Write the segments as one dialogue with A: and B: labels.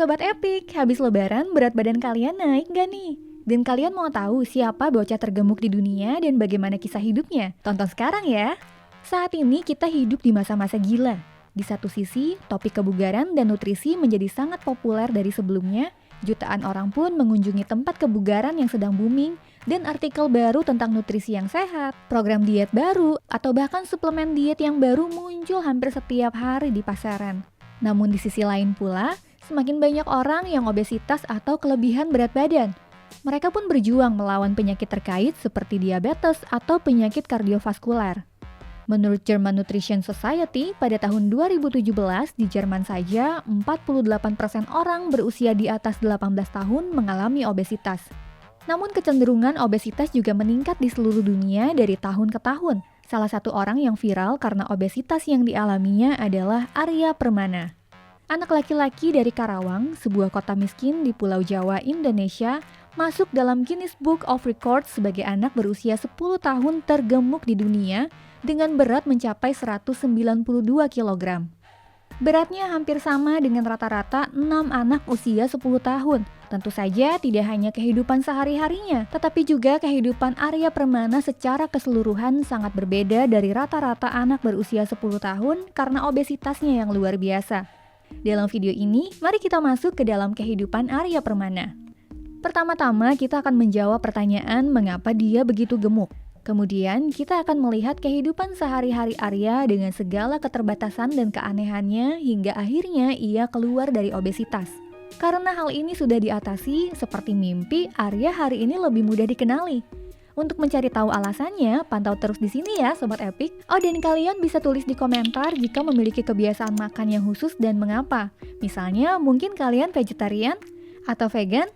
A: Sobat Epic, habis lebaran berat badan kalian naik gak nih? Dan kalian mau tahu siapa bocah tergemuk di dunia dan bagaimana kisah hidupnya? Tonton sekarang ya! Saat ini kita hidup di masa-masa gila. Di satu sisi, topik kebugaran dan nutrisi menjadi sangat populer dari sebelumnya. Jutaan orang pun mengunjungi tempat kebugaran yang sedang booming, dan artikel baru tentang nutrisi yang sehat, program diet baru, atau bahkan suplemen diet yang baru muncul hampir setiap hari di pasaran. Namun di sisi lain pula, semakin banyak orang yang obesitas atau kelebihan berat badan. Mereka pun berjuang melawan penyakit terkait seperti diabetes atau penyakit kardiovaskular. Menurut German Nutrition Society, pada tahun 2017 di Jerman saja 48% orang berusia di atas 18 tahun mengalami obesitas. Namun kecenderungan obesitas juga meningkat di seluruh dunia dari tahun ke tahun. Salah satu orang yang viral karena obesitas yang dialaminya adalah Arya Permana. Anak laki-laki dari Karawang, sebuah kota miskin di Pulau Jawa, Indonesia, masuk dalam Guinness Book of Records sebagai anak berusia 10 tahun tergemuk di dunia dengan berat mencapai 192 kg. Beratnya hampir sama dengan rata-rata 6 anak usia 10 tahun. Tentu saja tidak hanya kehidupan sehari-harinya, tetapi juga kehidupan Arya Permana secara keseluruhan sangat berbeda dari rata-rata anak berusia 10 tahun karena obesitasnya yang luar biasa. Dalam video ini, mari kita masuk ke dalam kehidupan Arya Permana. Pertama-tama, kita akan menjawab pertanyaan mengapa dia begitu gemuk. Kemudian, kita akan melihat kehidupan sehari-hari Arya dengan segala keterbatasan dan keanehannya hingga akhirnya ia keluar dari obesitas. Karena hal ini sudah diatasi, seperti mimpi, Arya hari ini lebih mudah dikenali. Untuk mencari tahu alasannya, pantau terus di sini ya Sobat Epic. Oh, dan kalian bisa tulis di komentar jika memiliki kebiasaan makan yang khusus dan mengapa. Misalnya, mungkin kalian vegetarian atau vegan,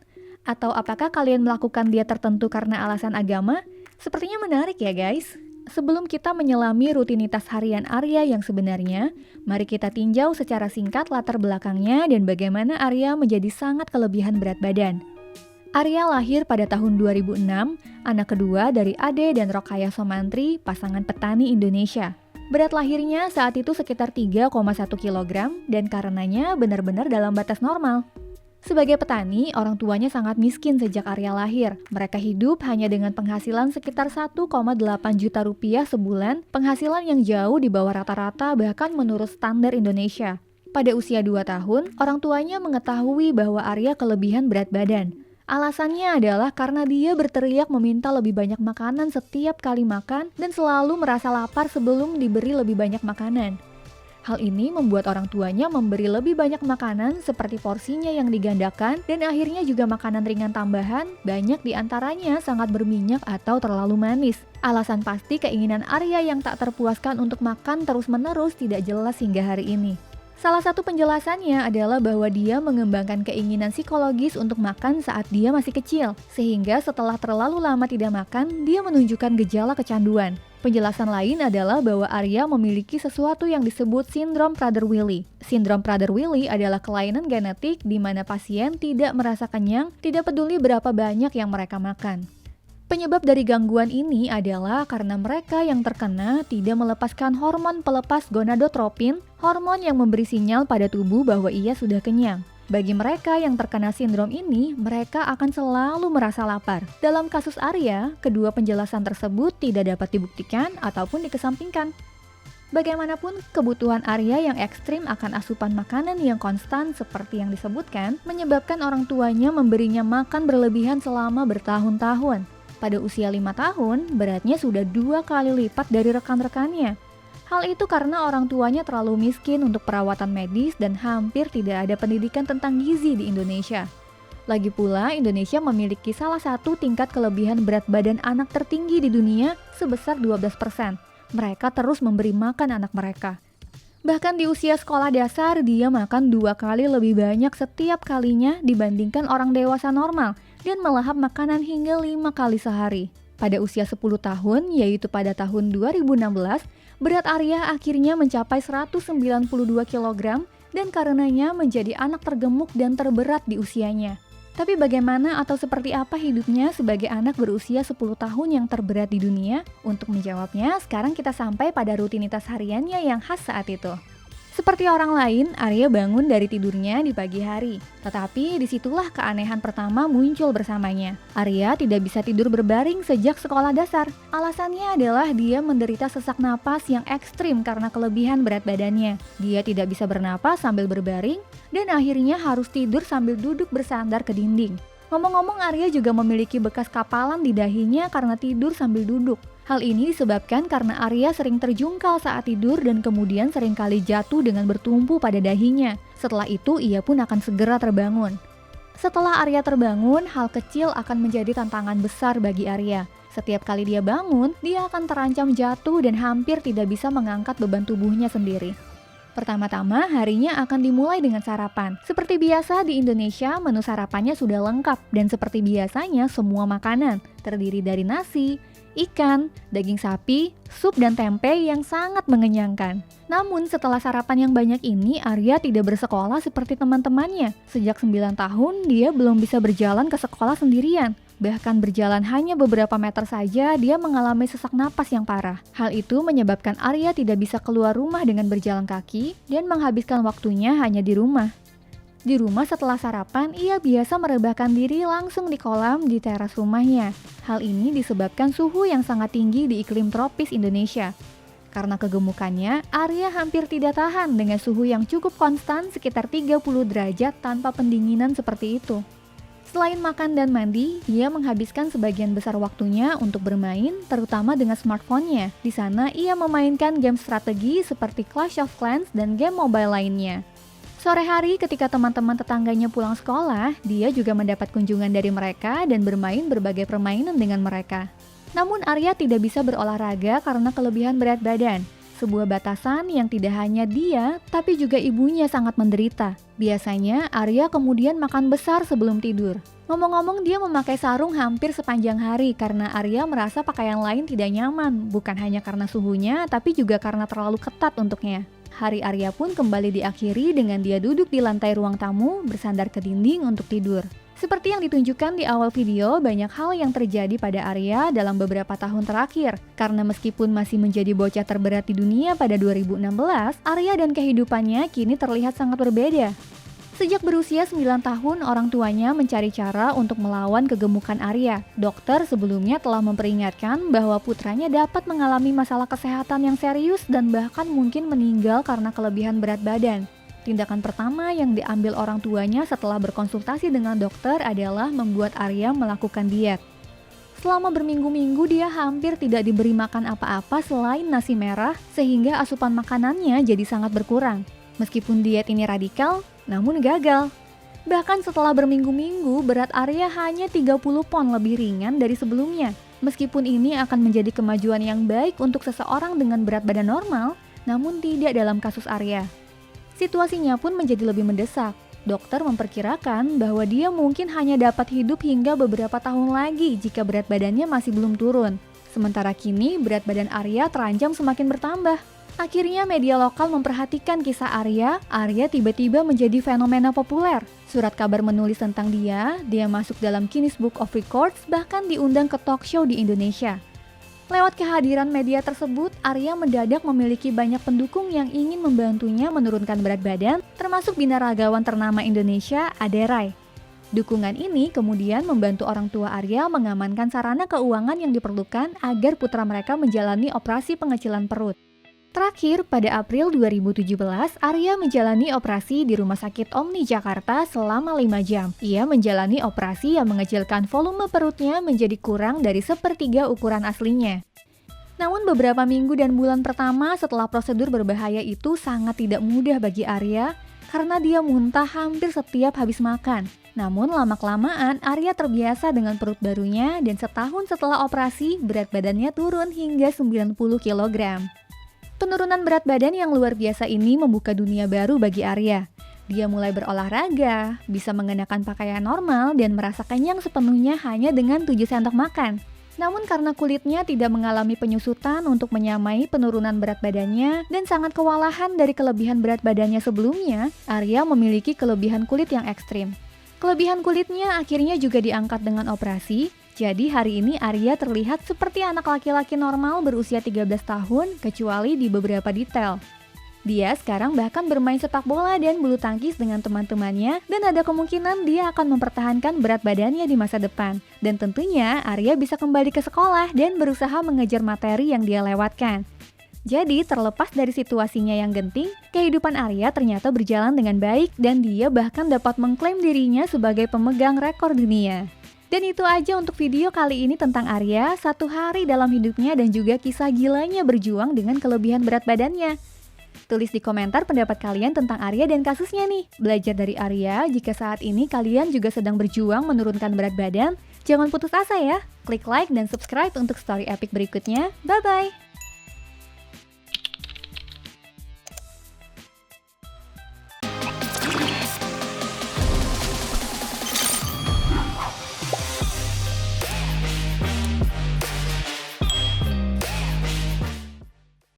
A: atau apakah kalian melakukan diet tertentu karena alasan agama? Sepertinya menarik ya guys. Sebelum kita menyelami rutinitas harian Arya yang sebenarnya, mari kita tinjau secara singkat latar belakangnya dan bagaimana Arya menjadi sangat kelebihan berat badan. Arya lahir pada tahun 2006, anak kedua dari Ade dan Rokaya Somantri, pasangan petani Indonesia. Berat lahirnya saat itu sekitar 3,1 kg dan karenanya benar-benar dalam batas normal. Sebagai petani, orang tuanya sangat miskin sejak Arya lahir. Mereka hidup hanya dengan penghasilan sekitar 1,8 juta rupiah sebulan, penghasilan yang jauh di bawah rata-rata bahkan menurut standar Indonesia. Pada usia 2 tahun, orang tuanya mengetahui bahwa Arya kelebihan berat badan. Alasannya adalah karena dia berteriak meminta lebih banyak makanan setiap kali makan dan selalu merasa lapar sebelum diberi lebih banyak makanan. Hal ini membuat orang tuanya memberi lebih banyak makanan seperti porsinya yang digandakan dan akhirnya juga makanan ringan tambahan, banyak diantaranya sangat berminyak atau terlalu manis. Alasan pasti keinginan Arya yang tak terpuaskan untuk makan terus-menerus tidak jelas hingga hari ini. Salah satu penjelasannya adalah bahwa dia mengembangkan keinginan psikologis untuk makan saat dia masih kecil, sehingga setelah terlalu lama tidak makan, dia menunjukkan gejala kecanduan. Penjelasan lain adalah bahwa Arya memiliki sesuatu yang disebut sindrom Prader-Willi. Sindrom Prader-Willi adalah kelainan genetik di mana pasien tidak merasa kenyang, tidak peduli berapa banyak yang mereka makan. Penyebab dari gangguan ini adalah karena mereka yang terkena tidak melepaskan hormon pelepas gonadotropin, hormon yang memberi sinyal pada tubuh bahwa ia sudah kenyang. Bagi mereka yang terkena sindrom ini, mereka akan selalu merasa lapar. Dalam kasus Arya, kedua penjelasan tersebut tidak dapat dibuktikan ataupun dikesampingkan. Bagaimanapun, kebutuhan Arya yang ekstrim akan asupan makanan yang konstan seperti yang disebutkan, menyebabkan orang tuanya memberinya makan berlebihan selama bertahun-tahun. Pada usia 5 tahun, beratnya sudah 2 kali lipat dari rekan-rekannya. Hal itu karena orang tuanya terlalu miskin untuk perawatan medis dan hampir tidak ada pendidikan tentang gizi di Indonesia. Lagi pula, Indonesia memiliki salah satu tingkat kelebihan berat badan anak tertinggi di dunia sebesar 12%. Mereka terus memberi makan anak mereka. Bahkan di usia sekolah dasar, dia makan 2 kali lebih banyak setiap kalinya dibandingkan orang dewasa normal dan melahap makanan hingga 5 kali sehari. Pada usia 10 tahun, yaitu pada tahun 2016, berat Arya akhirnya mencapai 192 kg dan karenanya menjadi anak tergemuk dan terberat di usianya. Tapi bagaimana atau seperti apa hidupnya sebagai anak berusia 10 tahun yang terberat di dunia? Untuk menjawabnya, sekarang kita sampai pada rutinitas hariannya yang khas saat itu. Seperti orang lain, Arya bangun dari tidurnya di pagi hari. Tetapi disitulah keanehan pertama muncul bersamanya. Arya tidak bisa tidur berbaring sejak sekolah dasar. Alasannya adalah dia menderita sesak napas yang ekstrim karena kelebihan berat badannya. Dia tidak bisa bernapas sambil berbaring dan akhirnya harus tidur sambil duduk bersandar ke dinding. Ngomong-ngomong, Arya juga memiliki bekas kapalan di dahinya karena tidur sambil duduk. Hal ini disebabkan karena Arya sering terjungkal saat tidur dan kemudian seringkali jatuh dengan bertumpu pada dahinya. Setelah itu, ia pun akan segera terbangun. Setelah Arya terbangun, hal kecil akan menjadi tantangan besar bagi Arya. Setiap kali dia bangun, dia akan terancam jatuh dan hampir tidak bisa mengangkat beban tubuhnya sendiri. Pertama-tama, harinya akan dimulai dengan sarapan. Seperti biasa di Indonesia, menu sarapannya sudah lengkap dan seperti biasanya semua makanan terdiri dari nasi, ikan, daging sapi, sup dan tempe yang sangat mengenyangkan. Namun setelah sarapan yang banyak ini, Arya tidak bersekolah seperti teman-temannya. Sejak 9 tahun, dia belum bisa berjalan ke sekolah sendirian. Bahkan berjalan hanya beberapa meter saja, dia mengalami sesak napas yang parah. Hal itu menyebabkan Arya tidak bisa keluar rumah dengan berjalan kaki dan menghabiskan waktunya hanya di rumah. Di rumah setelah sarapan, ia biasa merebahkan diri langsung di kolam di teras rumahnya. Hal ini disebabkan suhu yang sangat tinggi di iklim tropis Indonesia. Karena kegemukannya, Arya hampir tidak tahan dengan suhu yang cukup konstan sekitar 30 derajat tanpa pendinginan seperti itu. Selain makan dan mandi, ia menghabiskan sebagian besar waktunya untuk bermain, terutama dengan smartphone-nya. Di sana, ia memainkan game strategi seperti Clash of Clans dan game mobile lainnya. Sore hari ketika teman-teman tetangganya pulang sekolah, dia juga mendapat kunjungan dari mereka dan bermain berbagai permainan dengan mereka. Namun Arya tidak bisa berolahraga karena kelebihan berat badan. Sebuah batasan yang tidak hanya dia, tapi juga ibunya sangat menderita. Biasanya Arya kemudian makan besar sebelum tidur. Ngomong-ngomong, dia memakai sarung hampir sepanjang hari karena Arya merasa pakaian lain tidak nyaman, bukan hanya karena suhunya, tapi juga karena terlalu ketat untuknya. Hari Arya pun kembali diakhiri dengan dia duduk di lantai ruang tamu bersandar ke dinding untuk tidur. Seperti yang ditunjukkan di awal video, banyak hal yang terjadi pada Arya dalam beberapa tahun terakhir. Karena meskipun masih menjadi bocah terberat di dunia pada 2016, Arya dan kehidupannya kini terlihat sangat berbeda. Sejak berusia 9 tahun, orang tuanya mencari cara untuk melawan kegemukan Arya. Dokter sebelumnya telah memperingatkan bahwa putranya dapat mengalami masalah kesehatan yang serius dan bahkan mungkin meninggal karena kelebihan berat badan. Tindakan pertama yang diambil orang tuanya setelah berkonsultasi dengan dokter adalah membuat Arya melakukan diet. Selama berminggu-minggu dia hampir tidak diberi makan apa-apa selain nasi merah, sehingga asupan makanannya jadi sangat berkurang. Meskipun diet ini radikal, namun gagal. Bahkan setelah berminggu-minggu, berat Arya hanya 30 pon lebih ringan dari sebelumnya. Meskipun ini akan menjadi kemajuan yang baik untuk seseorang dengan berat badan normal, namun tidak dalam kasus Arya. Situasinya pun menjadi lebih mendesak. Dokter memperkirakan bahwa dia mungkin hanya dapat hidup hingga beberapa tahun lagi jika berat badannya masih belum turun. Sementara kini berat badan Arya terancam semakin bertambah. Akhirnya media lokal memperhatikan kisah Arya tiba-tiba menjadi fenomena populer. Surat kabar menulis tentang dia masuk dalam Guinness Book of Records, bahkan diundang ke talk show di Indonesia. Lewat kehadiran media tersebut, Arya mendadak memiliki banyak pendukung yang ingin membantunya menurunkan berat badan, termasuk binaragawan ternama Indonesia, Ade Rai. Dukungan ini kemudian membantu orang tua Arya mengamankan sarana keuangan yang diperlukan agar putra mereka menjalani operasi pengecilan perut. Terakhir, pada April 2017, Arya menjalani operasi di Rumah Sakit Omni Jakarta selama 5 jam. Ia menjalani operasi yang mengecilkan volume perutnya menjadi kurang dari 1/3 ukuran aslinya. Namun beberapa minggu dan bulan pertama setelah prosedur berbahaya itu sangat tidak mudah bagi Arya karena dia muntah hampir setiap habis makan. Namun lama-kelamaan Arya terbiasa dengan perut barunya dan setahun setelah operasi berat badannya turun hingga 90 kg. Penurunan berat badan yang luar biasa ini membuka dunia baru bagi Arya. Dia mulai berolahraga, bisa mengenakan pakaian normal, dan merasa kenyang sepenuhnya hanya dengan 7 sendok makan. Namun karena kulitnya tidak mengalami penyusutan untuk menyamai penurunan berat badannya dan sangat kewalahan dari kelebihan berat badannya sebelumnya, Arya memiliki kelebihan kulit yang ekstrim. Kelebihan kulitnya akhirnya juga diangkat dengan operasi. Jadi hari ini Arya terlihat seperti anak laki-laki normal berusia 13 tahun kecuali di beberapa detail. Dia sekarang bahkan bermain sepak bola dan bulu tangkis dengan teman-temannya dan ada kemungkinan dia akan mempertahankan berat badannya di masa depan. Dan tentunya Arya bisa kembali ke sekolah dan berusaha mengejar materi yang dia lewatkan. Jadi terlepas dari situasinya yang genting, kehidupan Arya ternyata berjalan dengan baik dan dia bahkan dapat mengklaim dirinya sebagai pemegang rekor dunia. Dan itu aja untuk video kali ini tentang Arya, 1 hari dalam hidupnya dan juga kisah gilanya berjuang dengan kelebihan berat badannya. Tulis di komentar pendapat kalian tentang Arya dan kasusnya nih. Belajar dari Arya, jika saat ini kalian juga sedang berjuang menurunkan berat badan, jangan putus asa ya. Klik like dan subscribe untuk story epic berikutnya. Bye-bye!